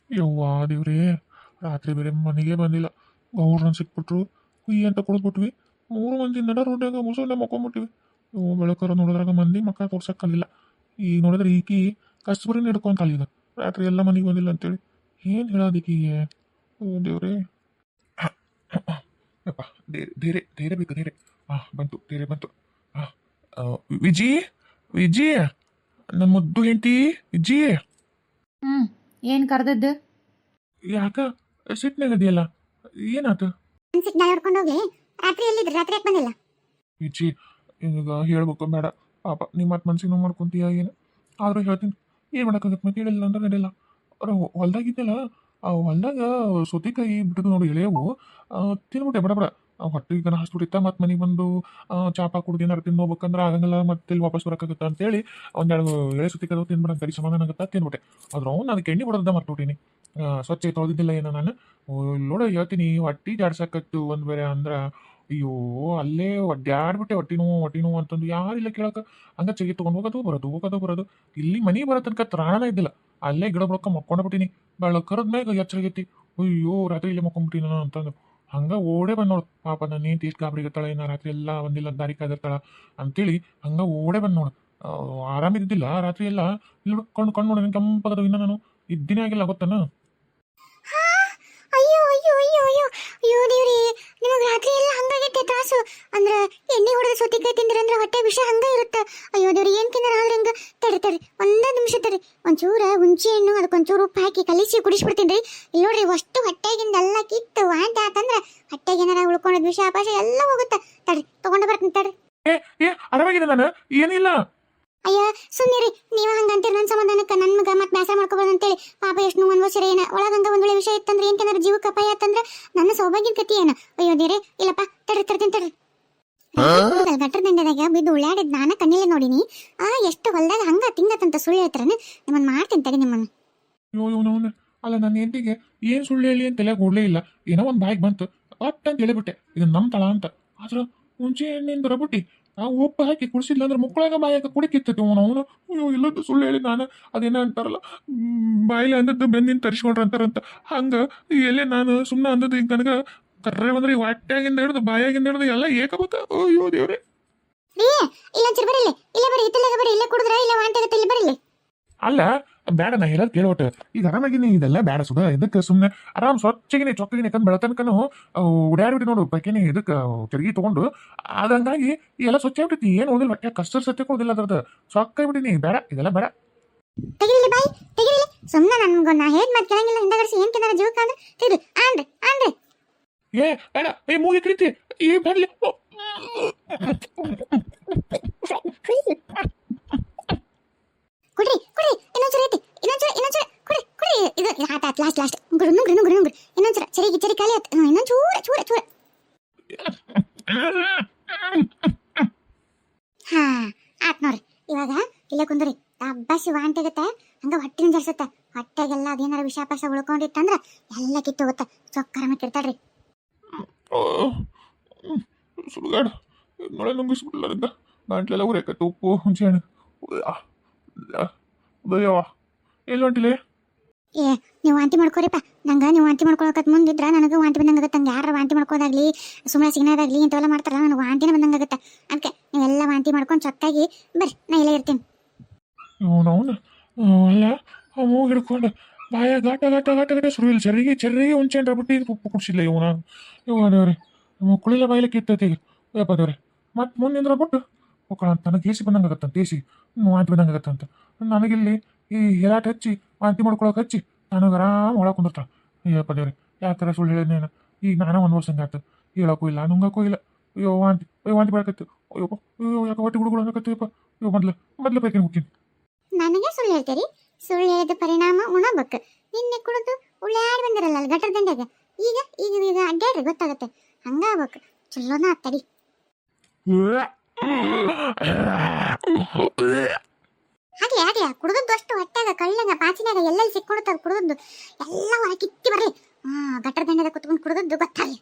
ಯವ್ವಾ ದೇವ್ರೇ, ರಾತ್ರಿ ಬೇರೆ ಮನೆಗೆ ಬಂದಿಲ್ಲ. ಗೌಡ್ರನ್ನ ಸಿಕ್ಬಿಟ್ರು, ಕುಯ್ಯಿ ಅಂತ ಕುಡಿದ್ಬಿಟ್ವಿ. 3 ಮಂದಿ ನಡ ರೋಡ್ಯಾಗ ಮುಸುಂಡೆ ಮಕ್ಕೊಂಬಿಟ್ಟಿವಿ. ಇವು ಬೆಳಕರ ನೋಡಿದ್ರಾಗ ಮಂದಿ ಮಕ್ಕ ತೋರ್ಸಕ್ಕಲ್ಲಿಲ್ಲ. ಈಗ ನೋಡಿದ್ರೆ ಈಕಿ ಕಸ್ಬರಿನ ಹಿಡ್ಕೊಂತ ಅಲ್ಲಿದ ರಾತ್ರಿ ಎಲ್ಲ ಮನೆಗೆ ಬಂದಿಲ್ಲ ಅಂತೇಳಿ. ಏನು ಹೇಳೋದಕ್ಕೀಗೆ? ಓ ದೇವ್ರೇ. ಯಪ್ಪ, ಧೈರ್ಯ ಧೈರ್ಯ ಬೇಕು, ಧೈರ್ಯ. ಬಂತು, ಧೈರ್ಯ ಬಂತು. ವಿಜಿ, ವಿಜಿ, ನನ್ನ ಮುದ್ದು ಹೆಂಡತಿ ವಿಜಿ. ಏನು ಕರೆದದ್ದು? ಯಾಕ ಸಿಟ್ನಾಗದಿಯಲ್ಲ? ಏನಾತು? ಅನ್ಸಿಟ್ ನಾ ಹೊಡ್ಕೊಂಡು ಹೋಗಿ ರಾತ್ರಿ ಎಲ್ಲಿದ್ರಿ? ರಾತ್ರಿ ಯಾಕೆ ಬಂದಿಲ್ಲ? ವಿಜಿ, ಈಗ ಹೇಳ್ಬೇಕು ಬೇಡ. ಪಾಪ ನಿಮ್ಮ ಮತ್ತೆ ಮನ್ಸಿಗೆ ನೋವು ಮಾಡ್ಕೊಂತೀಯ ಏನು? ಆದರೂ ಹೇಳ್ತೀನಿ, ಏನು ಮಾಡೋಕ್ಕಾಗತ್ತೆ? ಮತ್ತೆ ಹೇಳಿಲ್ಲ ಅಂದ್ರೆ ನಡೆಯಲ್ಲ. ಅವ್ರ ಹೊಲ್ದಾಗಿದ್ದಲ್ಲ, ಆ ಹೊಲ್ದಾಗ ಸೌತೆಕಾಯಿ ಬಿಟ್ಟಿದ್ದು ನೋಡಿ ಎಳೆಯವು. ತಿನ್ಬಿಟ್ಟೆ ಬಡ ಬಡ. ಹೊಟ್ಟೆಗೆ ಹಾಸ್ಬಿಟ್ಟಿತ್ತ. ಮತ್ತು ಮನೆಗೆ ಬಂದು ಚಾಪಾ ಕುಡ್ದು ಏನಾರು ತಿಂದು ಹೋಗ್ಬೇಕಂದ್ರೆ ಆಗಂಗಿಲ್ಲ, ಮತ್ತೆ ಇಲ್ಲಿ ವಾಪಸ್ ಬರೋಕ್ಕಾಗತ್ತೆ ಅಂತೇಳಿ ಒಂದೆರಡು ಎಳೆ ಸೌತೆಕಾಯಿ ತಿನ್ಬಿಡ ಕಡಿ ಸಮಾಧಾನ ಆಗುತ್ತಾ ತಿನ್ಬಿಟ್ಟೆ. ಅದ್ರ ಅವ್ನು ಅದಕ್ಕೆ ಎಣ್ಣೆ ಬಿಡೋದ ಮರ್ಬಿಟ್ಟಿನಿ. ಸ್ವಚ್ಛ ತೊಳೆದಿದ್ದಿಲ್ಲ ಏನೋ ನಾನು. ನೋಡ ಹೇಳ್ತೀನಿ, ಹೊಟ್ಟಿ ಜಾಡ್ಸಕತ್ತು ಒಂದು ಬೇರೆ ಅಂದ್ರೆ. ಅಯ್ಯೋ, ಅಲ್ಲೇ ಒಡ್ಡಾಡ್ಬಿಟ್ಟೆ. ಹೊಟ್ಟಿ ನೋವು ಅಂತಂದು ಯಾರಿಲ್ಲ ಕೇಳಕ್ಕೆ. ಹಂಗ ಚೆಗಿ ತೊಗೊಂಡು ಹೋಗೋದು ಬರೋದು. ಇಲ್ಲಿ ಮನೆಗೆ ಬರೋ ತನಕ ತ್ರಾಣನ ಇದ್ದಿಲ್ಲ. ಅಲ್ಲೇ ಗಿಡ ಬಳ್ಕ ಮಕ್ಕೊಂಡ್ಬಿಟ್ಟಿನಿ. ಬೆಳಕರದ ಮ್ಯಾಗ ಎಚ್ಚರಾಗೈತಿ. ಅಯ್ಯೋ, ರಾತ್ರಿ ಇಲ್ಲೇ ಮಕ್ಕೊಂಡ್ಬಿಟ್ಟಿನ ಅಂತಂದು ಹಂಗ ಓಡೇ ಬಂದ್ ನೋಡು. ಪಾಪ ನಾನು ಏನು ಟೇಸ್ಟ್ ಗಾಬರಿಗತ್ತಾಳೆ, ನಾ ರಾತ್ರಿ ಎಲ್ಲ ಒಂದಿಲ್ಲ ದಾರಿ ಕಾದಿರ್ತಾಳ ಅಂತೇಳಿ ಹಂಗ ಓಡೇ ಬಂದ್ ನೋಡು. ಆರಾಮಿದ್ದಿಲ್ಲ ರಾತ್ರಿ ಎಲ್ಲ. ಇಲ್ಲಿ ಕಣ್ಣು ನೋಡಿ ಕೆಂಪಾಗದ. ಇನ್ನ ನಾನು ಇದ್ದಿನೇ ಆಗಿಲ್ಲ ಗೊತ್ತನ. ಅಯ್ಯೋ ಅಯ್ಯೋ ಅಯ್ಯೋ ಅಯ್ಯೋ ಅಯ್ಯೋ ದೇವ್ರಿ, ನಿಮಗೆ ರಾತ್ರಿ ಎಲ್ಲ ಹಂಗಾಗೈತೆ ತ್ರಾಸು. ಅಂದ್ರೆ ಎಣ್ಣೆ ಹೊಡೆದ ಸೌತೆಕಾಯಿ ತಿಂದ್ರಂದ್ರೆ ಹೊಟ್ಟೆ ವಿಷ ಹಂಗ ಇರುತ್ತೆ. ಅಯ್ಯೋ ದೇವ್ರಿ, ಏನ್ ತಿಂದ್ರ ಆದ್ರೆ ಹಂಗ? ತಡಿ ಒಂದೇ ನಿಮಿಷ ತಡಿ. ಒಂಚೂರ ಹುಂಚಿ ಹಣ್ಣು ಅದಕ್ಕೊಂಚೂರು ಉಪ್ಪು ಹಾಕಿ ಕಲಿಸಿ ಕುಡಿಸ್ಬಿಡ್ತೀನಿ. ಇಲ್ಲಿ ನೋಡ್ರಿ, ಅಷ್ಟು ಹೊಟ್ಟೆಗಿಂದೆಲ್ಲ ಕಿತ್ತು ವಾಂತಿ ಆತಂದ್ರೆ ಹೊಟ್ಟೆಗೆ ಏನಾರ ಉಳ್ಕೊಂಡದ್ ವಿಷ ಅಪಾಶ ಎಲ್ಲ ಹೋಗುತ್ತೆ. ತಡ್ರಿ, ತಗೊಂಡು ಬರ್ತೀನಿ ತಡ್ರಿ. ಆರಾಮಾಗಿದೆ ನಾನು, ಏನಿಲ್ಲ. ಅಯ್ಯ ಸುಮ್ಮನಿರಿ, ನೀವು ಹಂಗಂತೀರಿ. ನನ್ನ ಸಮಾಧಾನಕ್ಕೆ ನನ್ನ ಮಗ ಮತ್ತೆ ಬೇಸರ ಮಾಡ್ಕೋಬಾರ್ದು ಅಂತೇಳಿ. ಪಾಪ ಎಷ್ಟು ನೋವು ಅನ್ಭವಿಸಿರ ಏನ. ಒಳಗಂಗ ಒಂದೊಳ್ಳೆ ವಿಷಯ ಇತ್ತಂದ್ರೆ ಏನ್ಕೇನಾರ ಜೀವಕ್ಕೆ ಅಪಾಯ ಆತಂದ್ರೆ ನನ್ನ ಸೌಭಾಗ್ಯದ ಕತಿ ಏನ? ಅಯ್ಯೋ ದೇರೆ, ಇಲ್ಲಪ್ಪ ತರ್ತೀನಿ. ಗಟ್ರ ದಂಡದಾಗ ಬಿದ್ದು ಉಳ್ಳಾಡಿದ್ ನಾನ ಕಣ್ಣಿಲೆ ನೋಡಿನಿ. ಎಷ್ಟು ಹೊಲ್ದಾಗ ಹಂಗ ತಿಂಗತ್ತಂತ ಸುಳ್ಳು ಹೇಳ್ತಾರನ? ನಿಮ್ಮನ್ನ ಮಾಡ್ತೀನಿ ತಡಿ ನಿಮ್ಮನ್ನ. ಅಯ್ಯೋ, ಅಲ್ಲ ನನ್ನ ಹೆಂಡತಿಗೆ ಏನು ಸುಳ್ಳು ಹೇಳಿ ಅಂತ ತಲೆಗೆ ಓಡ್ಲೇ ಇಲ್ಲ. ಏನೋ ಒಂದು ಬಾಯಿಗೆ ಬಂತು, ಒಟ್ಟು ಅಂತ ಹೇಳಿಬಿಟ್ಟೆ ಇದು ನಮ್ಮ ತಳ ಅಂತ. ಆದ್ರೆ ಮುಂಚೆ ಎಣ್ಣೆಯಿಂದ ರಬುಟ್ಟಿ ಉಪ್ಪು ಹಾಕಿ ಕುಡಿಸಿಲ್ಲ ಅಂದ್ರೆ ಮುಕ್ಕಳಾಗ ಬಾಯಾಗ ಕುಡಿಕಿತ್ತೈತಿ ಅವನು. ಅಯ್ಯೋ, ಇಲ್ಲದ್ದು ಸುಳ್ಳು ಹೇಳಿ ನಾನು. ಅದೇನೋ ಅಂತಾರಲ್ಲ, ಬಾಯಿಲೆ ಅಂದದ್ದು ಬೆಂದಿನ ತರಿಸ್ಕೊಂಡ್ರ ಅಂತಾರಂತ. ಹಂಗೆ ಎಲ್ಲೇ ನಾನು ಸುಮ್ಮನೆ ಅಂದದ್ದು. ಈಗ ನನಗೆ ಕರ್ರೆ ಬಂದ್ರೆ ಹೊಟ್ಟೆಗಿಂದ ಹಿಡಿದು ಬಾಯಾಗಿಂದ ಹಿಡಿದು ಎಲ್ಲ ಏಕಬೇಕ. ಅಯ್ಯೋ ದೇವ್ರೆ. ಇಲ್ಲ ಚರ್ ಬರಿಲ್ಲ, ಇಲ್ಲ ಬರ್ರಿ, ಇತ್ತಲಾಗ ಬರ್ರಿ. ಇಲ್ಲ ಕುಡಿದ್ರ ಇಲ್ಲ ವಾಂತಿ ಆಗುತ್ತೆ, ಇಲ್ಲಿ ಬರಿಲ್ಲ. ಅಲ್ಲ ಬೇಡ, ನಾ ಹೇಳೋದು ಕೇಳೋಟು. ಈಗ ಆರಾಮಾಗಿನಿ, ಇದೆಲ್ಲ ಬೇಡ ಸುಧಾ. ಇದಕ್ಕೆ ಸುಮ್ಮನೆ ಆರಾಮ್ ಸ್ವಚ್ಛಗಿನಿ ಚೊಕ್ಕಗಿನಿ ಯಾಕಂದ್ರೆ ಬೆಳತನಕನು ಓಡಾಡ್ಬಿಟ್ಟು ನೋಡು ಬೈಕಿನಿ. ಇದಕ್ಕೆ ಚರ್ಗಿ ತೊಗೊಂಡು ಅದಂಗಾಗಿ ಎಲ್ಲ ಸ್ವಚ್ಛ ಆಗ್ಬಿಟ್ಟೈತಿ. ಏನು ಹೋದಿಲ್ಲ, ಹೊಟ್ಟೆ ಕಷ್ಟರ್ ಸತ್ಯಕ್ಕೆ ಹೋದಿಲ್ಲ. ಅದ್ರದ್ದು ಸೊಕ್ಕ ಬಿಟ್ಟಿನಿ. ಬೇಡ, ಇದೆಲ್ಲ ಬೇಡ. ತೆಗಿಲಿ ಬಾಯಿ, ತೆಗಿಲಿ. ಸುಮ್ಮನೆ ನನ್ಗೆ ನಾ ಹೇಳಿ ಮತ್ತೆ ಕೇಳಂಗಿಲ್ಲ. ಹಿಂದಗಡಿಸಿ ಏನ್ ತಿಂದಾರ ಜೀವಕ್ಕೆ ಅಂದ್ರೆ ತೆಗಿರಿ. ಆನ್ರಿ ಬೇಡ, ಮೂಗಿ ಕರಿತಿ ಈ ಬರ್ಲಿ. ಕುಡ್ರಿ ಇನ್ನೊಂಚೂರು ಐತಿ. ಇನ್ನೊಂಚೂರು ಕುಡ್ರಿ. ಇದು ಆತ ಲಾಸ್ಟ್ ನುಂಗ್ರಿ. ಇನ್ನೊಂಚೂರು ಚರಿ ಖಾಲಿ ಆಯ್ತು. ಇನ್ನೊಂಚೂರ ಹಾ ಆತ್ ನೋಡ್ರಿ. ಇವಾಗ ಇಲ್ಲೇ ಕುಂದ್ರಿ. ಅಬ್ಬಾಸಿ ವಾಂತಿ ಆಗತ್ತೆ, ಹಂಗ ಹೊಟ್ಟಿನ ಜರ್ಸತ್ತೆ. ಹೊಟ್ಟೆಗೆಲ್ಲ ಅದೇನಾರ ವಿಷಾಪಾಸ ಉಳ್ಕೊಂಡಿತ್ತಂದ್ರ ಎಲ್ಲ ಕಿತ್ತೋಗತ್ತ. ಚೊಕ್ಕರ ಮಿಕ್ಕಿರ್ತಾಳ್ರಿ. ಸುಡುಗಾಡ ನೋಳೆ ನುಂಗಿಸ್ಬಿಡ್ಲಾರಿಂದ ಗಂಟ್ಲೆಲ್ಲ ಉರಿಯಾಕತ್ತೆ. ಉಪ್ಪು ಹುಣಸೆ ಹಣ್ಣು ಉದಯವ ಎಲ್ಲಿ ಹೊಂಟಿಲೆ? ನೀವು ವಾಂತಿ ಮಾಡ್ಕೋರಿಪ್ಪ. ನೀವು ವಾಂತಿ ಮಾಡ್ಕೊಳಕತ್ ಮುಂದಿದ್ರ ನನಗೆ ವಾಂತಿ ಬಂದಂಗಾಗತ್ತೆ. ಹಂಗೆ ಯಾರು ವಾಂತಿ ಮಾಡ್ಕೋದಾಗ್ಲಿ ಸುಮ್ಮನೆ ಸಿಗ್ನದಾಗ್ಲಿ ಇಂಥವೆಲ್ಲ ಮಾಡ್ತಾರಲ್ಲ, ನನಗೆ ವಾಂತಿನ ಬಂದಂಗಾಗತ್ತೆ. ಅದಕ್ಕೆ ನೀವೆಲ್ಲ ವಾಂತಿ ಮಾಡ್ಕೊಂಡು ಚೊಕ್ಕಾಗಿ ಬರ್ರಿ, ನಾ ಇಲ್ಲೇ ಇರ್ತೀನಿ. ಅವನು ಅಲ್ಲ ಮೂಗು ಹಿಡ್ಕೊಂಡು ಬಾಯ ಗಾಟ ಸುರು ಇಲ್ಲ. ಚರ್ರಿಗೆ ಹುಂಚೆ ಹಣ್ಣು ಬಿಟ್ಟು ಉಪ್ಪು ಕುಡಿಸಿಲ್ಲ ದೇವ್ರಿ. ಮುಕ್ಕಳಿಲ್ಲ ಬಾಯಿಲೆ ಕಿತ್ತೈತಿ ಈಗ. ಯಪ್ಪ ದೇವ್ರಿ, ಮತ್ತೆ ಮುಂದಿಂದ್ರ ಬಿಟ್ಟು ಮಕ್ಕಳ ಅಂತ ನನಗೆ ಏಸಿ ಬಂದಂಗಾಗತ್ತಂತ. ಏಸಿ ವಾಂತಿ ಬಂದಂಗಾಗತ್ತಂತ. ನನಗಿಲ್ಲಿ ಈ ಹೆಲಾಟ್ ಹಚ್ಚಿ ವಾಂತಿ ಮಾಡ್ಕೊಳಕ್ಕೆ ಹಚ್ಚಿ ನನಗೆ ಆರಾಮ್ ಒಳಗೆ ಕುಂದಿರ್ತಾಳೆ. ಅಯ್ಯಪ್ಪ ದೇವ್ರಿ, ಯಾಕೆ ಸುಳ್ಳು ಹೇಳಿದ್ನೇನು? ಈಗ ನಾನು ಒಂದು ವರ್ಷ ಹಂಗಾಯ್ತು. ಹೇಳಕ್ಕೂ ಇಲ್ಲ, ನುಂಗಕ್ಕೂ ಇಲ್ಲ. ಅಯ್ಯೋ ವಾಂತಿ ಬರಕತ್ತು. ಅಯ್ಯೋ ಯಾಕೆ ಹೊಟ್ಟೆ ಹುಡುಗರು ಅನ್ನಕತ್ತೀಯಪ್ಪ. ಅಯ್ಯೋ ಮೊದಲು ಬೇಕೇನು ಹೋಗ್ತೀನಿ. ನನಗೆ ಸುಳ್ಳು ಹೇಳ್ತೀರಿ? ಸುಳ್ಳು ಹೇಳಿದ ಪರಿಣಾಮ ಉಣಬೇಕು. ನಿನ್ನೆ ಕುಡಿದು ಉಳ್ಳಾಡಿ ಬಂದಿರಲ್ಲ ಗಟ್ಟರ ದಂಡೆಗ. ಈಗ ಅಡ್ಡಾಡ್ರಿ, ಗೊತ್ತಾಗತ್ತೆ. ಹಂಗಾಗ್ಬೇಕು. ಚಲೋನ ತಡಿ. ಆಗ್ಲಿ ಕುಡಿದದ್ದು ಅಷ್ಟು ಹೊಟ್ಟೆಗ ಕಳ್ಳಗ ಪಾಚಿನಾಗ ಎಲ್ಲೆಲ್ಲಿ ಸಿಕ್ಕೊಡುತ್ತಾರ. ಕುಡಿದದ್ದು ಎಲ್ಲ ಹೊರ ಕಿತ್ತಿ ಬರ್ಲಿ. ಗಟ್ಟರ ದಂಡೆದ ಕುತ್ಕೊಂಡು ಕುಡಿದದ್ದು ಗೊತ್ತಾಗ್ಲಿ.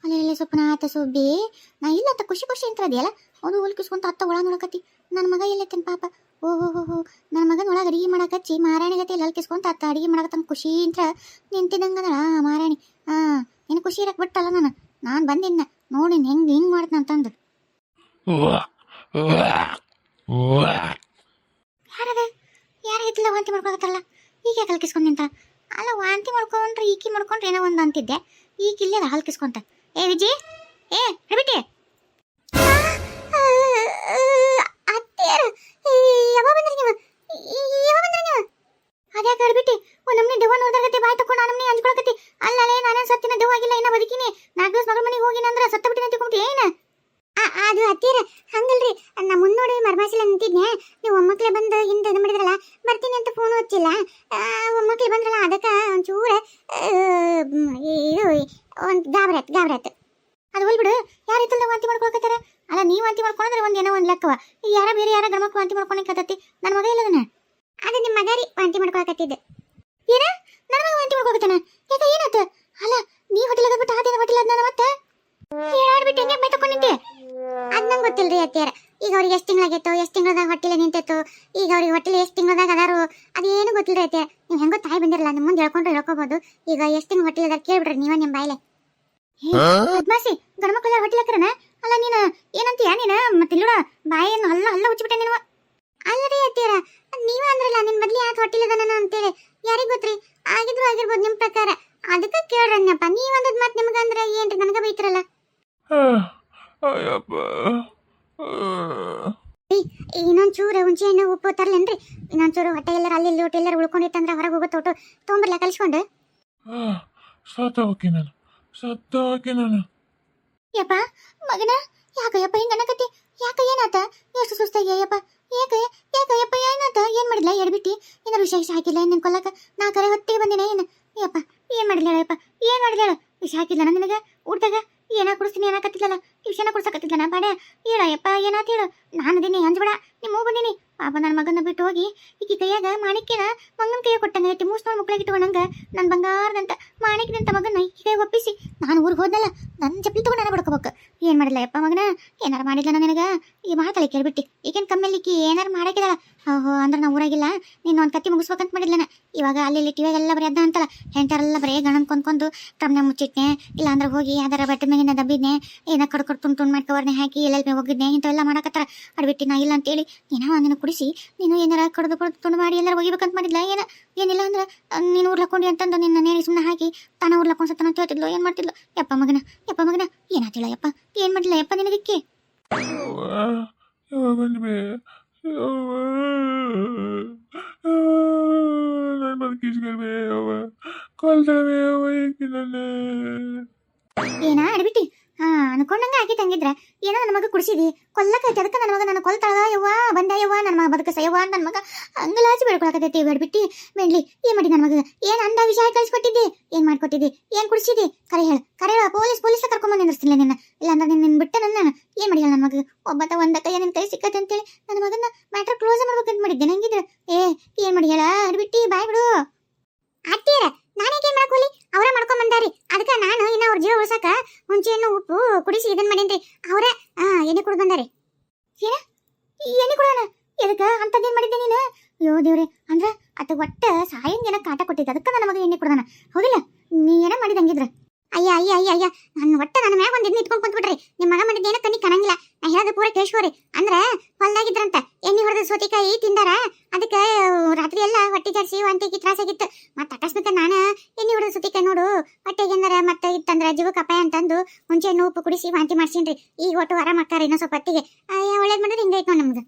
ಅಲ್ಲೆಲ್ಲ ಸ್ವಪ್ನ ಆತ ಸುಬ್ಬಿ ನಾ ಇಲ್ಲ ಅಂತ ಖುಷಿ ಖುಷಿ ಅಂತ ಅದೆಯಲ್ಲ ಅದು ಹೊಲ್ಕಿಸ್ಕೊಂತ ಅತ್ತ ಒಳ ನೋಡಕತ್ತಿ ನನ್ನ ಮಗ ಎಲ್ಲೈತೇನು ಪಾಪ ಓಹೋ ನನ್ನ ಮಗನ ಒಳಗೆ ಅಡಿಗೆ ಮಾಡಕಚ್ಚಿ ಮಾರಾಣಿಗತ್ತೆ ಎಲ್ಲ ಹೊಲ್ಕಿಸ್ಕೊಂತ ಅತ್ತ ಅಡಿಗೆ ಮಾಡಕತ್ತಂತ ಖುಷಿ ಅಂತ ನಿಂತಿದಂಗದಳ ಮಾರಾಣಿ ನೀನು ಖುಷಿ ಇರಕ್ಕೆ ಬಿಟ್ಟಲ್ಲ ನಾನು ಬಂದಿನ್ನ ನೋಡಿ ಹೆಂಗೆ ಮಾಡ್ತೀನಿ ಅಂತಂದು ಯಾರದ ಯಾರಾಗಿತ್ತಿಲ್ಲ ವಾಂತಿ ಮಾಡ್ಕೊಳಕತ್ತಲ್ಲ ಈಗ ಯಾಕೆ ಹಲ್ಕಿಸ್ಕೊಂಡು ನಿಂತ ಅಲ್ಲ ವಾಂತಿ ಮಾಡ್ಕೊಂಡ್ರೆ ಈಕಿ ಮಾಡ್ಕೊಂಡ್ರೆ ಏನೋ ಒಂದು ಅಂತಿದ್ದೆ ಈಗ ಇಲ್ಲೇ ಹಲ್ಕಿಸ್ಕೊಂತ ಏ ವಿಜಿ ಏ ರಬಿಟಿ ಅದ್ಯಾಕೆ ಅಡ್ಬಿಟ್ಟಿ ಒಂದು ನಮ್ನಿ ದೆವ್ವ ನೋಡಾಗತ್ತೆ ಬಾಯ್ ತಕೊಂಡು ನಮ್ನಿ ಹಂಚ್ಕೊಳಕತ್ತಿ ಅಲ್ಲೇ ನಾನೇನು ಸತ್ತಿನ ದೆವ್ವ ಆಗಿಲ್ಲ ಇನ್ನ ಬದುಕಿನಿ 4 ದಿವಸ ಮಗಳ ಮನೆಗೆ ಹೋಗಿನ ಅಂದ್ರೆ ಸತ್ತ ಬಿಟ್ಟಿನ ತಿಳ್ಕೊಂತಿ ಏನ ಅದು ಹತ್ತೀರ ಹಂಗಲ್ರಿ ನಾ ಮುಂದೆ ನೋಡಿ ಮರ್ಮಾಸಿಲ್ಲ ನಿಂತಿದ್ನೆ ನೀವು ಒಮ್ಮಕ್ಳೆ ಬಂದು ಹಿಂದೆ ಇದು ಮಾಡಿದ್ರಲ್ಲ ಬರ್ತೀನಿ ಅಂತ ಫೋನ್ ಹಚ್ಚಿಲ್ಲ ಒಮ್ಮಕ್ಳೆ ಬಂದ್ರಲ್ಲ ಅದಕ್ಕೆ ಒಂಚೂರ ಇದು ಒಂದು ಗಾಬ್ರಾತ್ ಅದು ಹೋಲ್ಬಿಡು ಯಾರಿತ್ತಲ್ಲ ವಾಂತಿ ಮಾಡ್ಕೊಳಕತ್ತಾರ ಅಲ್ಲ ನೀವು ವಾಂತಿ ಮಾಡ್ಕೊಂಡ್ರೆ ಒಂದು ಏನೋ ಒಂದು ಲೆಕ್ಕವ ಯಾರ ಬೇರೆ ಯಾರ ಗಣಮಕ್ಕೆ ವಾಂತಿ ಮಾಡ್ಕೊಳಕತ್ತತಿ ನನ್ನ ಮಗ ಇಲ್ಲದನ ಅದು ನಿಮ್ಮ ಮಗ ರೀ ವಾಂತಿ ಮಾಡ್ಕೊಳಕತ್ತಿದ್ದೆ ಏನ ನನ್ನ ಮಗ ವಾಂತಿ ಮಾಡ್ಕೊಳಕತ್ತಾನ ಯಾಕೆ ಏನಾತ ಅಲ್ಲ ನೀ ಹೋಟೆಲ್ ಬಿಟ್ಟು ಆದೇನ ಹೋಟೆಲ್ ಅದನ್ನ ಮತ್ತೆ ಹೇಳಾಡ್ಬಿಟ್ಟು ಹೆಂಗೆ ಬೈ ತಕೊಂಡಿದ್ದೆ ಅದ್ ನಂಗೆ ಗೊತ್ತಿಲ್ರಿ ಅತ್ಯಾರ ಈಗ ಅವ್ರಿಗೆ ಎಷ್ಟು ತಿಂಗಳಾಗೈತೋ ಎಷ್ಟು ತಿಂಗಳದಾಗ ಹೊಟ್ಟೆಲೆ ನಿಂತೈತೋ ಈಗ ಅವ್ರಿಗೆ ಹೊಟ್ಟೆಲೆ ಎಷ್ಟು ತಿಂಗಳದಾಗ ಅದಾರು ಅದೇನು ಗೊತ್ತಿಲ್ರಿ ಅತ್ಯಾರ ನೀವು ಹೆಂಗೋ ತಾಯಿ ಬಂದಿರಲ್ಲ ನಿಮ್ಮ ಮುಂದೆ ಹೇಳ್ಕೊಂಡ್ರೆ ಹೇಳ್ಕೋಬಹುದು ಈಗ ಎಷ್ಟು ತಿಂಗಳು ಹೊಟ್ಟೆಲೆ ಅದಾರ ಕೇಳ್ಬಿಡ್ರಿ ನೀವ ನಿಮ್ಮ ಬಾಯ್ಲೆ ಪದ್ಮಾಸಿ ಗಣಮಕ್ಳ ಹೊಟ್ಟೆಲೆ ಹಾಕ್ರನ ಅಲ್ಲ ನೀನು ಏನಂತೀಯ ನೀನು ಮತ್ತೆ ಇಲ್ಲೋಡ ಬಾಯನ್ನು ಹಲ್ಲ ಹುಚ್ಚಿಬಿಟ್ಟೆ ನೀನು ಅಲ್ಲರಿ ಅತ್ಯಾರ ನೀವ ಅಂದ್ರಲ್ಲ ನಿನ್ ಬದ್ಲಿ ಯಾಕೆ ಹೊಟ್ಟೆಲೆ ಅದಾನ ಅಂತೇಳಿ ಯಾರಿಗ್ ಗೊತ್ತ್ರಿ ಆಗಿರ್ಬೋದು ನಿಮ್ ಪ್ರಕಾರ ಅದಕ್ಕೆ ಕೇಳ್ರನ್ನಪ್ಪ ನೀವ್ ಅಂದದ್ ಮಾತು ನಿಮ್ಗಂದ್ರೆ ಏನ್ರಿ ನನಗ ಬೈತ್ರಲ್ಲ ಇನ್ನೊಂದ್ ಚೂರು ಹುಂಚೆ ಹಣ್ಣು ಉಪ್ಪು ತರ್ಲೇನ್ರಿ ಇನ್ನೊಂದ್ ಚೂರು ಹೊಟ್ಟೆ ಎಲ್ಲರ ಅಲ್ಲಿ ಇಲ್ಲಿ ಎಲ್ಲರೂ ಉಳ್ಕೊಂಡಿತ್ತಂದ್ರೆ ಹೊರಗೆ ಹೋಗೋ ತೋಟು ತೊಗೊಂಬರ್ಲ ಕಲಿಸ್ಕೊಂಡು ಸತ್ತೋಕೆ ನಾನು ಯಪ್ಪ ಮಗನ ಯಾಕಯ್ಯಪ್ಪ ಹಿಂಗ ಅನ್ನಕತ್ತಿ ಯಾಕ ಏನಾತ ಎಷ್ಟು ಸುಸ್ತಾಗ್ಯಪ್ಪ ಯಾಕಯ್ಯಪ್ಪ ಏನಾತ ಏನ್ ಮಾಡಿಲ್ಲ ಎಡ್ಬಿಟ್ಟಿ ಏನಾರು ವಿಷ ಹಾಕಿಲ್ಲ ನಿನ್ ಕೊಲ್ಲಕ ನಾ ಕರೆ ಹೊತ್ತಿಗೆ ಬಂದಿನ ಏನು ಯಪ್ಪ ಏನ್ ಮಾಡಿಲ್ಲ ಹೇಳಪ್ಪ ಏನ್ ಮಾಡಿಲ್ಲ ವಿಷ ಹಾಕಿಲ್ಲ ನಿನಗ ಊಟದಾಗ ಏನ ಕುಡಿಸ್ತೀನಿ ಏನಾಕತ್ತಿಲ್ಲಲ್ಲ ಟ್ಯೂಷನ್ ಕೊಡ್ಸಕತ್ತಿದ್ಲನ ಬಾಡ ಹೇಳಯ್ಯಪ್ಪ ಏನಾತ ಹೇಳು ನಾನು ಅದೇನಿ ಅಂಜಬೇಡ ನಿಮ್ಮ ಹೋಗಿ ಬಂದೀನಿ ಪಾಪ ನನ್ನ ಮಗನ ಬಿಟ್ಟು ಹೋಗಿ ಈಕಿ ಕೈಯಾಗ ಮಾಣಿಕ್ಯನ ಮಂಗನ ಕೈಯಾಗ ಕೊಟ್ಟಂಗ ಐತಿ ಮೂಸ್ನೋಡ್ ಮಕ್ಳಿಗೆ ಇಟ್ಕೊಂಡಂಗ ನನ್ನ ಬಂಗಾರದಂತ ಮಾಣಿಕ್ಯದಂತ ಮಗನ ಈಕಿ ಕೈಯಾಗ ಒಪ್ಪಿಸಿ ನಾನು ಊರಿಗೆ ಹೋದ್ನಲ್ಲ ನನ್ನ ಚಪ್ಪಲಿ ತಗೊಂಡು ನಾನು ಬಡ್ಕೋಬೇಕು ಏನ್ ಮಾಡಿಲ್ಲ ಯಪ್ಪ ಮಗನ ಏನಾರು ಮಾಡಿದ್ಲ ನಿನಗ ಈ ಮಾತಾಳಿ ಕೇಳ್ಬಿಟ್ಟು ಈಗೇನು ಕಮ್ಮಿಯಲ್ಲಿ ಈಕಿ ಏನಾರು ಮಾಡಾಕಿದಾಳ ಓಹೋ ಅಂದ್ರೆ ನಾವು ಊರಾಗಿಲ್ಲ ನೀನು ಒಂದು ಕತ್ತಿ ಮುಗಿಸ್ಬೇಕಂತ ಮಾಡಿದ್ಲನ ಇವಾಗ ಅಲ್ಲಿ ಟಿವಿಯಾಗೆಲ್ಲ ಬರೀ ಅದ್ದ ಅಂತಲ್ಲ ಹೆಂಟಾರೆಲ್ಲ ಬರೀ ಗಣನ್ ಕೊಂದ್ಕೊಂಡು ಟಮ್ನ ಮುಚ್ಚಿಟ್ನೆ ಇಲ್ಲ ಅಂದ್ರೆ ಹೋಗಿ ಯಾವ್ದಾರ ಬಟ್ಟೆ ಮೇಗಿನ ದಬ್ಬಿದ್ನೆ ಏನ ಕಡ್ಕೊಡ್ ತುಂಡು ಮಾಡ್ಕೊವರ್ನೆ ಹಾಕಿ ಎಲ್ಲೆಲ್ಲಿ ಹೋಗಿದ್ನೆ ಇಂಥವೆಲ್ಲ ಮಾಡಕತ್ತಾರ ಅಡ್ಬಿಟ್ಟು ನಾ ಇಲ್ಲ ಅಂತೇಳಿ ಏನೋ ಒಂದಿನ ಕುಡಿಸಿ ನೀನು ಏನಾರ ಕಡ್ದು ತುಂಡು ಮಾಡಿ ಎಲ್ಲರೂ ಒಗಿಬೇಕಂತ ಮಾಡಿದ್ಲ ಏನಿಲ್ಲ ಅಂದ್ರೆ ನೀನು ಉರ್ಲಕೊಂಡಿ ಅಂತಂದು ನಿನ್ನ ನೇರಿ ಸುಮ್ಮನೆ ಹಾಕಿ ತಾನ ಉರ್ಲಕೊಂಡ್ ಸತ್ತನ ಅಂತ ಹೇಳ್ತಿದ್ಲು ಏನು ಮಾಡ್ತಿದ್ಲು ಯಪ್ಪ ಮಗನ ಏನಾತಿಲ್ಲ ಯಪ್ಪ ಏನು ಮಾಡಿಲ್ಲ ಯಪ್ಪ ನಿನಗಕ್ಕೆ ನಾನು ಬದುಕಿಸ್ಕೊಳ್ಬೇ ಕೊಲ್ತವೆ ಏನ ಅಡ್ಬಿಟ್ಟಿ ಅನ್ಕೊಂಡಂಗ ಆಗಿ ತಂಗಿದ್ರ ಏನೋ ನನ್ನ ಮಗ ಕುಡಿಸಿದಿ ಕೊಲ್ಲಕೈತಿ ಅದಕ್ಕೆ ನನ್ನ ಮಗ ನನ್ನ ಕೊಲ್ತಾಳ ಯವ್ವ ಬಂದ ಯವ್ವ ನನ್ನ ಮಗ ಬದುಕಸ ಯವ್ವ ನನ್ನ ಮಗ ಹಂಗಲಾಚಿ ಬೆಳ್ಕೊಳಕತೈತಿ ಬೇಡ್ಬಿಟ್ಟಿ ಬೆಂಡ್ಲಿ ಏನ್ ಮಾಡಿ ನನ್ನ ಮಗ ಏನ್ ಅಂದ ವಿಷಯ ಕಳಿಸ್ಕೊಟ್ಟಿದ್ದಿ ಏನ್ ಮಾಡ್ಕೊಟ್ಟಿದ್ದಿ ಏನ್ ಕುಡಿಸಿದಿ ಕರೆ ಹೇಳ ಪೊಲೀಸ್ ಕರ್ಕೊಂಡ್ ನಿಂದಿರ್ತಿಲ್ಲ ನಿನ್ನ ಇಲ್ಲಾಂದ್ರೆ ನಿನ್ನ ಬಿಟ್ಟ ನನ್ನ ಏನ್ ಮಾಡಿಲ್ಲ ನನ್ನ ಮಗ ಒಬ್ಬತ್ತ ಒಂದ ಕೈ ನಿನ್ ಕೈ ಸಿಕ್ಕತ್ತೆ ಅಂತೇಳಿ ನನ್ನ ಮಗನ ಮ್ಯಾಟ್ರ್ ಕ್ಲೋಸ್ ಮಾಡ್ಬೇಕಂತ ಮಾಡಿದ್ದೆ ನಂಗಿದ್ರ ಏನ್ ಮಾಡಿ ಹೇಳ ಅಡ್ಬಿಟ್ಟಿ ಬಾಯ್ ಬಿಡು ಅತ್ತೀರ ನಾನೇಕೆ ಮಾಡ್ಕೊಲಿ ಅವರೇ ಮಾಡ್ಕೊಂಡ್ ಬಂದಾರಿ ಅದಕ್ಕೆ ನಾನು ಇನ್ನ ಅವ್ರ ಜೀವ ಉಳ್ಸಕ ಹುಂಚೆಯನ್ನು ಉಪ್ಪು ಕುಡಿಸಿ ಇದನ್ ಮಾಡೇನ್ರಿ ಅವರೇ ಎಣ್ಣೆ ಕುಡ್ದು ಬಂದಾರಿ ಏನ ಎಣ್ಣೆ ಕುಡೋಣ ಎದಕ್ಕ ಅಂತದೇನ್ ಮಾಡಿದ್ದೆ ನೀನು ಅಯ್ಯೋ ದೇವ್ರೆ ಅಂದ್ರ ಅತ್ತ ಒಟ್ಟ ಸಾಯಂಗೇನ ಕಾಟ ಕೊಟ್ಟಿದ್ದ ಅದಕ್ಕೆ ನನ್ನ ಮಗ ಎಣ್ಣೆ ಕುಡ್ದಾನ ಹೌದಿಲ್ಲ ನೀ ಏನ ಮಾಡಿದಂಗಿದ್ರ ಅಯ್ಯ ನನ್ನ ಒಟ್ಟ ನನ್ನ ಮ್ಯಾಗ ಒಂದ್ ಎಣ್ಣೆ ಇಟ್ಕೊಂಡ್ ಕುಂತ್ಬಿಟ್ರಿ ನಿಮ್ಮ ಮಗ ಮಾಡಿದ್ದೇನ ಕಣ್ಣಿ ಕಾಣಂಗಿಲ್ಲ ನಾ ಹೇಳೋದು ಪೂರ ಕೇಳಿಸ್ಕೋರಿ ಅಂದ್ರ ಹೊಲ್ದಾಗಿದ್ರಂತ ಎಣ್ಣೆ ಹೊಡೆದ ಸೋತಿಕಾಯಿ ತಿಂದಾರ ಅದಕ್ಕೆ ರಾತ್ರಿ ಎಲ್ಲ ಹೊಟ್ಟೆ ಜಾಡ್ಸಿ ಒಂಟಿಗೆ ತ್ರಾಸಾಗಿತ್ತು ಮತ್ತೆ ಅಕಸ್ಮಾತ್ ನಾನು ಎಣ್ಣೆ ಹೊಡೆದ ಸೋತಿಕಾಯಿ ನೋಡು ಹೊಟ್ಟೆಗೆ ಏನಾರ ಮತ್ತೆ ಇತ್ತಂದ್ರ ಜೀವಕ್ಕೆ ಅಪಾಯ ಅಂತಂದು ಮುಂಚೆ ಉಪ್ಪು ಕುಡಿಸಿ ವಾಂತಿ ಮಾಡ್ಸೀನ್ರಿ ಈಗ ಒಟ್ಟು ಆರಾಮ ಆಕ್ಕಾರ ಇನ್ನೂ ಸ್ವಲ್ಪ ಹೊತ್ತಿಗೆ ಒಳ್ಳೇದ್ ಮಾಡಿದ್ರೆ ಹಿಂಗೆ ಐತ್ ನಮ್ದು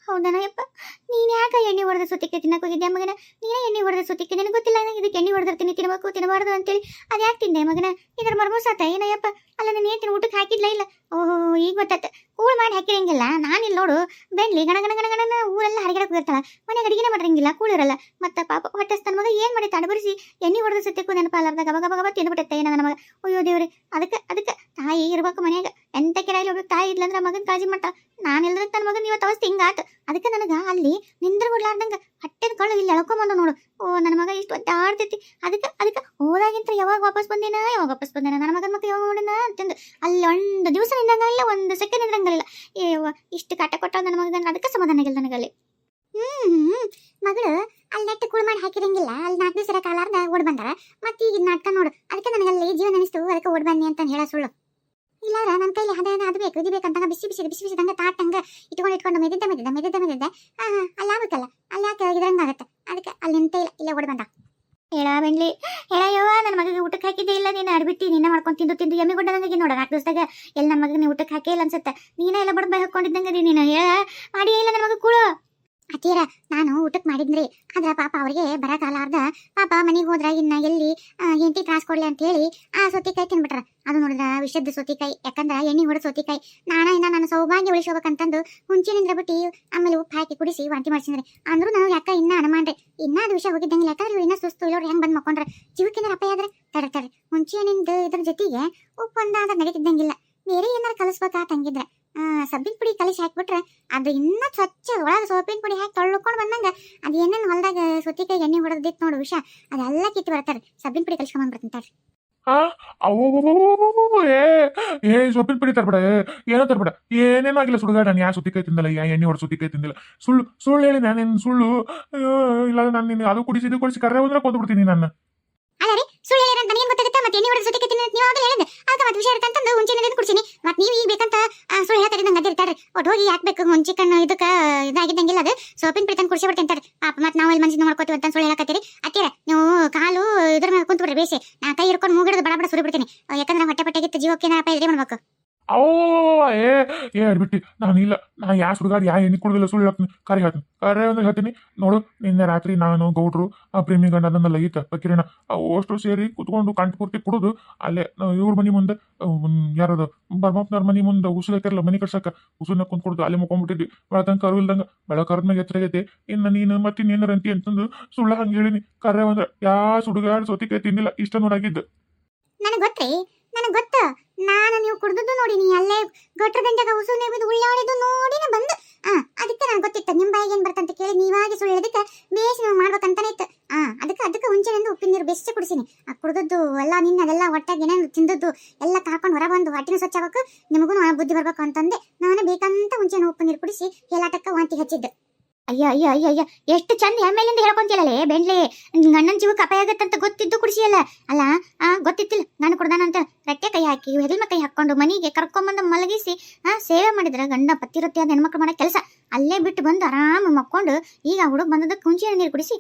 ಹೌದನ ಯಪ್ಪ ನೀನ್ ಯಾಕ ಎಣ್ಣೆ ಹೊಡೆದ ಸುತ್ತಿಕ್ಕೆ ತಿನ್ನಕ್ ಹೋಗಿದ್ದೆ ಮಗನ ನೀನೇ ಎಣ್ಣೆ ಹೊಡೆದ ಸುತ್ತಿಕ್ಕೆ ನಿನಗೆ ಗೊತ್ತಿಲ್ಲ ಇದಕ್ಕೆ ಎಣ್ಣೆ ಹೊಡೆದಿರ್ತೀನಿ ತಿನ್ನಬಾರ್ದು ಅಂತೇಳಿ ಅದು ಯಾಕೆ ತಿಂದೆ ಮಗನ ಇದ್ರ ಮರ್ಮಸಾತ ಏನಯ್ಯಪ್ಪ ಅಲ್ಲ ನಾನು ಏನ್ ಊಟಕ್ಕೆ ಹಾಕಿದ್ಲ ಇಲ್ಲ ಓಹೋ ಈಗ ಗೊತ್ತಾತ ಕೂಳ್ ಮಾಡಿ ಹಾಕಿರಂಗಿಲ್ಲ ನಾನಿಲ್ಲ ನೋಡು ಬೆಂಡ್ಲಿ ಗಣಗಣ ಊರೆಲ್ಲ ಹರಿಗಡಕ್ಕೆ ಹೋಗಿರ್ತಾಳ ಮನೆಗೆ ಅಡಿಗೆನೇ ಮಾಡಿರಂಗಿಲ್ಲ ಕೂಳಿರಲ್ಲ ಮತ್ತೆ ಪಾಪ ಹೊಟ್ಟೆ ತನ್ನ ಮಗ ಏನ್ ಮಾಡಿ ತಡಬರಿಸಿ ಎಣ್ಣೆ ಹೊಡೆದ ಸುತ್ತಿಕ್ಕೂ ನೆನಪಲ್ಲ ಗಬ ತಿಂದ್ಬಿಟ್ಟೆ ಏನ ನನ್ನ ಮಗ ಅಯ್ಯೋ ದೇವ್ರಿ ಅದಕ್ಕೆ ತಾಯಿ ಇರ್ಬೇಕು ಮನೆಯಾಗ ಎಂತ ಕೆರಾಯಿಲ್ ಹೋಗ್ಬೇಕು ತಾಯಿ ಇದ್ಲಂದ್ರ ಮಗನ್ ಕಾಳಜಿ ಮಾಡ್ತಾಳ ನಾನಿಲ್ಲದ ತನ್ನ ಮಗನ್ ಇವತ್ತು ಅವಸ್ಥೆ ಹಿಂಗಾತ ಅದಕ್ಕೆ ನನಗ ಅಲ್ಲಿ ನಿಂದ್ರ ಬಿಡ್ಲಾರ್ದಂಗ ಹಟ್ಟೆದ ಕಳ್ಳು ಇಲ್ಲಿ ಎಳ್ಕೊಂಬಂದು ನೋಡು. ಓ ನನ್ನ ಮಗ ಇಷ್ಟು ಒದ್ದಾಡ್ತೈತಿ. ಅದಕ್ಕೆ ಹೋದಾಗಿಂತ ಯಾವಾಗ ವಾಪಸ್ ಬಂದೇನ ನನ್ನ ಮಗನ ಮಕ್ಕಳು ಯಾವಾಗ ನೋಡಿನ ಅಂತಂದು ಅಲ್ಲಿ ಒಂದು ದಿವಸ ನಿಂದಂಗಿಲ್ಲ, ಒಂದು ಸೆಕೆಂಡ್ ನಿಂದಂಗಿಲ್ಲ. ಇಷ್ಟು ಕಾಟ ಕೊಟ್ಟ ನನ್ನ ಮಗನ, ಅದಕ್ಕೆ ಸಮಾಧಾನ ಆಗಿಲ್ಲ ನನಗಲ್ಲಿ. ಮಗಳು ಅಲ್ಲಿ ನೆಟ್ಟು ಕುಳ್ ಮಾಡಿ ಹಾಕಿರಂಗಿಲ್ಲ, ಅಲ್ಲಿ 4 ದಿವಸ ಕಾಲಾರ್ದ ಓಡ್ ಬಂದಾರ. ಮತ್ತೆ ಈಗ ನಾಟಕ ನೋಡು, ಅದಕ್ಕೆ ನನಗಲ್ಲಿ ಜೀವನ ಅನಿಸ್ತು, ಅದಕ್ಕೆ ಓಡ್ ಬನ್ನಿ ಅಂತ ಹೇಳ ಸುಳ್ಳು. ಇಲ್ಲಾರ ನನ್ನ ಕೈಲಿ ಅದು ಬೇಕು ಇದು ಬೇಕಂತ ಬಿಸಿ ತಂಗ ತಾಟಂಗ ಇಟ್ಕೊಂಡು ಮೆದಿದ್ದ ಅಲ್ಲಿ ಆಗ್ಬೇಕಲ್ಲ, ಅಲ್ಲಿ ಯಾಕೆ ಇದ್ರಂಗಾಗತ್ತೆ. ಅದಕ್ಕೆ ಅಲ್ಲಿ ನಿಂತ ಇಲ್ಲ ಓಡ್ ಬಂದ. ಹೇಳ ಬೆಂಡ್ಲಿ ಹೇಳಯ್ಯವ, ನನ್ನ ಮಗಗೆ ಊಟಕ್ಕೆ ಹಾಕಿದ್ದೆ ಇಲ್ಲ, ನೀನು ಅಡ್ಬಿಟ್ಟು ನೀನೇ ಮಾಡ್ಕೊಂಡು ತಿಂದು ಎಮ್ಮೆ ಗುಡ್ಡದಂಗೆ ನೋಡ 4 ದಿವಸದಾಗ ಎಲ್ಲಿ ನನ್ನ ಮಗನ ಊಟಕ್ಕೆ ಹಾಕೇ ಇಲ್ಲ ಅನ್ಸುತ್ತೆ. ನೀನೇ ಎಲ್ಲ ಬಡ ಹಾಕೊಂಡಿದ್ದಂಗೆ ನೀನು ಹೇಳ ಮಾಡಿ ಇಲ್ಲ ನನ್ನ ಮಗ ಕೂಳು. ಅತ್ತೀರ ನಾನು ಊಟಕ್ಕೆ ಮಾಡಿದ್ರಿ, ಆದ್ರ ಪಾಪ ಅವ್ರಿಗೆ ಬರಕಾಲಾರ್ದ ಪಾಪ ಮನೆಗೆ ಹೋದ್ರ ಇನ್ನ ಎಲ್ಲಿ ಹೆಂಡತಿ ತ್ರಾಸ್ ಕೊಡ್ಲಿ ಅಂತ ಹೇಳಿ ಆ ಸೌತಿಕಾಯಿ ತಿನ್ಬಿಟ್ರ. ಅದು ನೋಡಿದ್ರ ವಿಷದ ಸೌತಿಕಾಯಿ, ಯಾಕಂದ್ರ ಎಣ್ಣೆ ಹೊಡೆದ ಸೌತಿಕಾಯಿ. ನನ್ನ ಸೌಭಾಗ್ಯ ಉಳಿಸೋಬೇಕಂತಂದು ಹುಂಚಿನಿಂದ್ರ ಬಿಟ್ಟು ಆಮೇಲೆ ಉಪ್ಪು ಹಾಕಿ ಕುಡಿಸಿ ವಾಂತಿ ಮಾಡ್ಸಿದ್ರಿ. ಅಂದ್ರೂ ನನಗೆ ಯಾಕ ಇನ್ನ ಅನುಮಾನ್ರಿ, ಇನ್ನ ಅದು ವಿಷಯ ಹೋಗಿದ್ದಂಗಿಲ್ಲ. ಯಾಕಂದ್ರೆ ಇವ್ರು ಇನ್ನ ಸುಸ್ತು ಇಲ್ಲೋರು ಹೆಂಗ್ ಬಂದ್ ಮಕ್ಕೊಂಡ್ರ ಜೀವಕ್ಕಿಂದ ಅಪಾಯ ಆದ್ರೆ ತಡತಾರೆ. ಹುಂಚಿನಿಂದ ಇದ್ರ ಜೊತೆಗೆ ಉಪ್ಪು ಒಂದಾದ್ರೆ ನಡೀತಿದ್ದಂಗಿಲ್ಲ, ಬೇರೆ ಏನಾರು ಕಲಿಸ್ಬೇಕಾ ತಂಗಿದ್ರೆ ಸಬ್ಬಿನ ಪುಡಿ ಕಲಿಸಿ ಹಾಕ್ಬಿಟ್ರೆ ಅದು ಇನ್ನ ಸ್ವಚ್ಛ ಒಳಗೆ ಸೋಪಿನ ಪುಡಿ ಹಾಕಿ ತೊಳ್ಕೊಂಡು ಬಂದಂಗ ಅದು ಏನೇನು ಹೊಲದಾಗ ಸೌತಿಕಾಯಿ ಎಣ್ಣೆ ಹೊಡೆದಿತ್ತು ನೋಡು ವಿಷ, ಅದೆಲ್ಲ ಕಿತ್ತು ಬರ್ತಾರೆ. ಸಬ್ಬಿನ ಪುಡಿ ಕಲಿಸ್ಕೊಂಡ್ಬಂದ್ಬಿಡ್ತಾರೆ. ಸೊಪ್ಪಿನ ಪುಡಿ ತರ್ಬೇಡ, ಏನೋ ತರ್ಬೇಡ, ಏನೇನೋ ಆಗಿಲ್ಲ ಸುಡುಗಾಡ. ನಾನು ಯಾ ಸುತ್ತಿಕಾಯಿ ತಿಂದಿಲ್ಲ, ಯಾ ಎಣ್ಣೆ ಹೊಡೆ ಸುತ್ತಿಕಾಯಿ ತಿಂದಿಲ್ಲ. ಸುಳ್ಳು ಹೇಳಿ ನಾನೇನು ಸುಳ್ಳು ಇಲ್ಲ. ನಾನು ನಿನ್ನ ಅದು ಕುಡಿಸಿ ಕರ್ರೆ ಹೋದ್ರೆ ಕೊಂದ್ಬಿಡ್ತೀನಿ ನನ್ನ. ಅಲ್ಲ ರೀ, ಸುಳ್ಳು ಹೇಳಿರ ಅಂತ ನನಗೇನು ಗೊತ್ತಾಗುತ್ತೆ? ಮತ್ತೆ ಎಣ್ಣೆ ಹೊಡೆದ ಸೌತಿಕಾಯಿ ತಿನ್ನ ನೀವು ಆಗಲೇ ಹೇಳಿದೆ, ಅದಕ್ಕೆ ಮತ್ತೆ ವಿಷಯ ಇರ್ತಂತಂದು ಹುಂಚಿನಿಂದ ಕುಡಿಸಿನಿ. ಮತ್ತೆ ನೀವು ಈಗ ಬೇಕಂತ ಸುಳ್ಳು ಹೇಳ್ತಾರೆ, ನಂಗೆ ಅದಿರ್ತಾರೆ. ಒಟ್ಟು ಹೋಗಿ ಹಾಕ್ಬೇಕು ಹುಂಚಿ ಕಣ್ಣು ಇದಕ್ಕೆ ಇದಾಗಿದ್ದಂಗಿಲ್ಲ, ಅದು ಸೋಪಿನ ಪುಡಿ ತಂದು ಕುಡಿಸಿ ಬಿಡ್ತಿಂತಾರೆ ಪಾಪ. ಮತ್ತೆ ನಾವು ಇಲ್ಲಿ ಮನ್ಸಿನ ಮಾಡ್ಕೋತೀವಿ ಅಂತ ಸುಳ್ಳು ಹೇಳಕತ್ತೀರಿ. ಅತ್ತೀರ ನೀವು ಕಾಲು ಇದ್ರ ಮೇಲೆ ಕುಂತು ಬಿಡ್ರಿ ಬೇಸಿ, ನಾ ಕೈ ಹಿಡ್ಕೊಂಡು ಮೂಗಿಡಿದು ಬಡ ಸುರಿ ಬಿಡ್ತೀನಿ. ಯಾಕಂದ್ರೆ ಹೊಟ್ಟೆ ಪಟ್ಟೆಗಿತ್ತು ಜೀವಕ್ಕೆ ಏನಾರಪ್ಪ ಇದ್ರೆ ಮಾಡ್ಬೇಕು. ಅಡ್ಬಿಟ್ಟು ನಾನು ಇಲ್ಲ, ನಾ ಯಾ ಸುಡುಗಾಡಿ ಯಾ ಎಣ್ಣೆ ಕುಡಿದಿಲ್ಲ, ಸುಳ್ಳು ಹೇಳ್ತೀನಿ, ಕರೆ ಒಂದು ಹೇಳ್ತೀನಿ ನೋಡು. ನಿನ್ನೆ ರಾತ್ರಿ ನಾನು ಗೌಡ್ರು ಆ ಪ್ರೇಮಿ ಗಂಡ ಅದನ್ನೆಲ್ಲ ಈತ ಬಕಿರಣ ಅಷ್ಟು ಸೇರಿ ಕುತ್ಕೊಂಡು ಕಂಠ ಪೂರ್ತಿ ಕುಡಿದು ಅಲ್ಲೇ ಇವ್ರ ಮನೆ ಮುಂದೆ ಯಾರದ ಬರ್ಮಪ್ಪನವ್ರ ಮನೆ ಮುಂದೆ ಉಸುಲು ಹಾಕಿರಲ್ಲ ಮನೆ ಕಟ್ಸಕ್ಕ, ಉಸುಲ್ನ ಕುಂತ್ ಕೊಡ್ದು ಅಲ್ಲೇ ಮುಕೊಂಡ್ಬಿಟ್ಟಿದ್ವಿ. ಬೆಳತಂಕ ಕರು ಇಲ್ದಂಗ ಬೆಳಕರ್ದ್ಮ್ಯಾಗ ಎತ್ತರಾಗೈತೆ. ಇನ್ನು ನೀನು ಮತ್ತೆ ಇನ್ನೇನಾರ ಅಂತಿ ಅಂತಂದು ಸುಳ್ಳ ಹಂಗೆ ಹೇಳಿನಿ. ಕರೆ ಅಂದ್ರೆ ಯಾ ಸುಡುಗಾಡು ಸೌತಿಕಾಯಿ ತಿಂದಿಲ್ಲ, ಇಷ್ಟ ನೋಡಾಗಿದ್ದು. ನನಗೆ ಗೊತ್ತ, ನಾನು ನೀವು ಕುಡ್ದದ್ದು ನೋಡಿನಿ, ಅಲ್ಲೇ ಗಟ್ರ ದಂಡಾಗ ಉಸುನೆ ಬಿದ್ದು ಉಳ್ಳಾಡಿದ್ದು ನೋಡಿನ ಬಂದು ಅದಕ್ಕೆ ನಾನು ಗೊತ್ತಿತ್ತು ನಿಮ್ಮ ಬಾಯಿಗೆ ಏನು ಬರ್ತಂತ ಕೇಳಿ ನೀವಾಗಿ ಸುಳ್ಳು ಹೇಳಿದಕ್ಕೆ ಬೇಸಿ ನಾವು ಮಾಡ್ಬೇಕಂತಾನೆ ಇತ್ತು. ಅದಕ್ಕೆ ಹುಂಚಿನಿಂದ ಉಪ್ಪಿನ ನೀರು ಬೆಚ್ಚ ಕುಡಿಸಿನಿ. ಆ ಕುಡ್ದದ್ದು ಎಲ್ಲ ನಿನ್ನ ಅದೆಲ್ಲ ಹೊಟ್ಟೆಗೆ ಏನೇನು ತಿಂದದ್ದು ಎಲ್ಲ ಹಾಕೊಂಡು ಹೊರ ಬಂದು ಹೊಟ್ಟಿನ ಸ್ವಚ್ಛ ಆಗ್ಬೇಕು, ನಿಮಗೂ ಬುದ್ಧಿ ಬರ್ಬೇಕು ಅಂತಂದೆ ನಾನು ಬೇಕಂತ ಹುಂಚಿನ ಉಪ್ಪು ನೀರು ಕುಡಿಸಿ ಎಲ್ಲಾಟಕ್ಕೆ ವಾಂತಿ ಹಚ್ಚಿದ್ದೆ. ಅಯ್ಯ ಎಷ್ಟು ಚಂದ ಎಮ್ಮೆಲಿಂದ ಹೇಳ್ಕೊಂತಿಲ್ಲೇ ಬೆಂಡ್ಲಿ, ಗಂಡನ ಜೀವಕ್ಕೆ ಅಪಾಯ ಆಗತ್ತಂತ ಗೊತ್ತಿದ್ದು ಕುಡಿಸಿಯಲ್ಲ. ಅಲ್ಲ ಗೊತ್ತಿತ್ತಿಲ್ಲ ನಾನು ಕುಡ್ದಾನಂತ. ರಟ್ಟೆ ಕೈ ಹಾಕಿ ಹೆಗಲ್ಮ ಕೈ ಹಾಕೊಂಡು ಮನೆಗೆ ಕರ್ಕೊಂಬಂದು ಮಲಗಿಸಿ ಸೇವೆ ಮಾಡಿದ್ರೆ ಗಂಡ ಪತ್ತಿರುತ್ತೆ ಅದು ಹೆಣ್ಮಕ್ಳು ಮಾಡೋ ಕೆಲಸ. ಅಲ್ಲೇ ಬಿಟ್ಟು ಬಂದು ಆರಾಮ ಮಕ್ಕೊಂಡು ಈಗ ಹುಡುಗ ಬಂದದಕ್ಕೆ ಹುಂಚಿನ ನೀರು ಕುಡಿಸಿ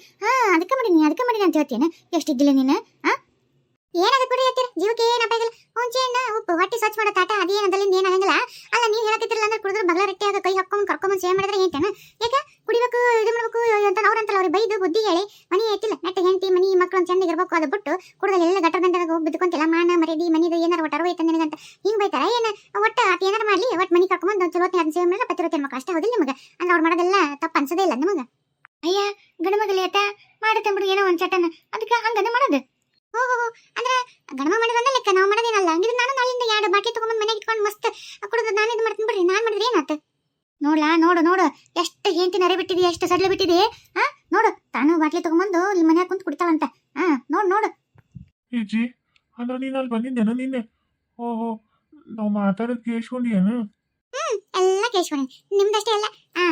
ಅದಕ್ಕೆ ಮಾಡೀನಿ ಅಂತ ಹೇಳ್ತೀನಿ. ಎಷ್ಟಿದ್ದಿಲ್ಲ ನೀನು ಏನಾಗ ಕುಡಿ ಹತ್ತಿರ ಜೀವಕ್ಕೆ ಏನು ಅಪಾಯ ಆಗಿಲ್ಲ. ಹುಂಚಿನ ಉಪ್ಪು ಹೊಟ್ಟೆ ಸ್ವಚ್ಛ ಮಾಡೋ ತಾಟ ಅದೇನದಲ್ಲಿಂದ ಏನಾಗಂಗಿಲ್ಲ. ಅಲ್ಲ ನೀವು ಹೇಳಕತ್ತಿರಲ್ಲ ಅಂದ್ರೆ ಕುಡಿದ್ರೆ ಬಗ್ಲ ರೊಟ್ಟಿ ಆಗ ಕೈ ಹಾಕೊಂಡು ಕರ್ಕೊಂಬಂದು ಸೇವೆ ಮಾಡಿದ್ರೆ ಏನ್ತೇನ? ಯಾಕೆ ಕುಡಿಬೇಕು ಇದು ಮಾಡ್ಬೇಕು ಅಂತ ಅವ್ರಂತಲ್ಲ ಅವ್ರಿಗೆ ಬೈದು ಬುದ್ಧಿ ಹೇಳಿ ಮನೆ ಐತಿಲ್ಲ ನೆಟ್ಟ ಹೆಂಡತಿ ಮನಿ ಮಕ್ಕಳು ಚಂದ ಇರ್ಬೇಕು, ಅದು ಬಿಟ್ಟು ಕುಡ್ದಲ್ಲಿ ಎಲ್ಲ ಗಟ್ಟ ಗಂಟೆದಾಗ ಹೋಗಿ ಬಿದ್ದುಕೊಂತಿಲ್ಲ ಮಾನ ಮರ್ಯಾದಿ ಮನಿದು ಏನಾರು ಒಟ್ಟು ಅರವೈತೆ ನಿನಗಂತ ಹಿಂಗೆ ಬೈತಾರ ಏನು? ಒಟ್ಟು ಅದು ಏನಾರು ಮಾಡಲಿ ಒಟ್ಟು ಮನೆ ಕರ್ಕೊಂಬಂದು ಚಲೋತ್ನ ಅದನ್ನ ಸೇವೆ ಮಾಡಿದ್ರೆ ಪತ್ತಿರುತ್ತೆ ಮಕ್ಕಳು ಅಷ್ಟೇ ಹೌದಿಲ್ಲ ನಿಮಗೆ? ಅಂದ್ರೆ ಅವ್ರು ಮಾಡೋದೆಲ್ಲ ತಪ್ಪು ಅನ್ಸೋದೇ ಇಲ್ಲ ನಿಮಗೆ. ಅಯ್ಯ ಗಂಡ ಮಗಲಿ ಆತ ಮಾಡುತ್ತೆ ಬಿಡು ಏನೋ ಒಂದು ಚಟನ, ಅದಕ್ಕೆ ಹಂಗದ ಮಾಡೋದು. ಅಂದ್ರೆ ಗಣಮ ಮಾಡೋದಂದ್ರೆ ಲೆಕ್ಕ, ನಾವು ಮಾಡೋದೇನಲ್ಲ. ಹಂಗಿದ್ರೆ ನಾನು ನಾಳಿಂದ 2 ಬಾಟ್ಲಿ ತಗೊಂಡ್ಬಂದು ಮನೆಗೆ ಇಟ್ಕೊಂಡು ಮಸ್ತ್ ಕುಡಿದು ನಾನು ಇದು ಮಾಡ್ತೀನಿ ಬಿಡ್ರಿ. ನಾನು ಮಾಡಿದ್ರೆ ಏನಾಯ್ತು ನೋಡು ಎಷ್ಟು ಹೆಂಡತಿ ನರೆ ಬಿಟ್ಟಿದಿ, ಎಷ್ಟು ಸಡ್ಲು ಬಿಟ್ಟಿದಿ. ನೋಡು ತಾನು ಬಾಟ್ಲಿ ತಗೊಂಡ್ಬಂದು ಇಲ್ಲಿ ಮನ್ಯಾಗ ಕುಂತು ಕುಡಿತಾವಂತ. ನೋಡು ಅಜ್ಜಿ ಅಂದ್ರೆ ನೀನು ಅಲ್ಲಿ ಬಂದಿದ್ದೇನ ನಿನ್ನೆ? ಓಹೋ, ನಾವು ಮಾತಾಡೋದು ಕೇಳಿಸ್ಕೊಂಡಿಯೇನು? ಎಲ್ಲ ಕೇಳಿಸ್ಕೊಂಡಿ. ನಿಮ್ದಷ್ಟೇ ಅಲ್ಲ,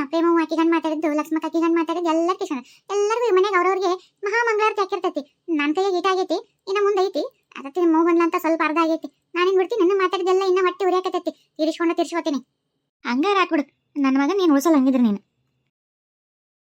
ಪ್ರೇಮವ್ವ ಆಕಿಗಂಡು ಮಾತಾಡಿದ್ದು, ಲಕ್ಷ್ಮಕ್ಕ ಆಕಿಗಂಡು ಮಾತಾಡಿದ್ದು ಎಲ್ಲ ಕೇಳಿಸ್ಕೊಂಡು. ಎಲ್ಲರಿಗೂ ಮನೆಗೆ ಅವ್ರವ್ರಿಗೆ ಮಹಾಮಂಗಳಾರತಿ ಹಾಕಿರ್ತೈತಿ. ನನ್ನ ಕೈಯಾಗ ಈಟ ಆಗೈತಿ, ಇನ್ನು ಮುಂದೆ ಐತಿ. ಅದಕ್ಕೆ ನಿಮ್ಮ ಬಂದ್ಲ ಅಂತ ಸ್ವಲ್ಪ ಅರ್ಧ ಆಗೈತಿ. ನಾನೇನು ಬಿಡ್ತೀನಿ, ನನ್ನ ಮಾತಾಡಿದ್ದೆಲ್ಲ ಇನ್ನ ಹೊಟ್ಟೆ ಉರಿಯಾಕತೈತಿ. ತೀರಿಸ್ಕೊಂಡೋತೀನಿ. ಹಂಗಾರ ಹಾಕ್ಬಿಡು ನನ್ನ ಮಗ, ನೀನು ಉಳಿಸಲ್ಲ ಹಂಗಿದ್ರೆ ನೀನು.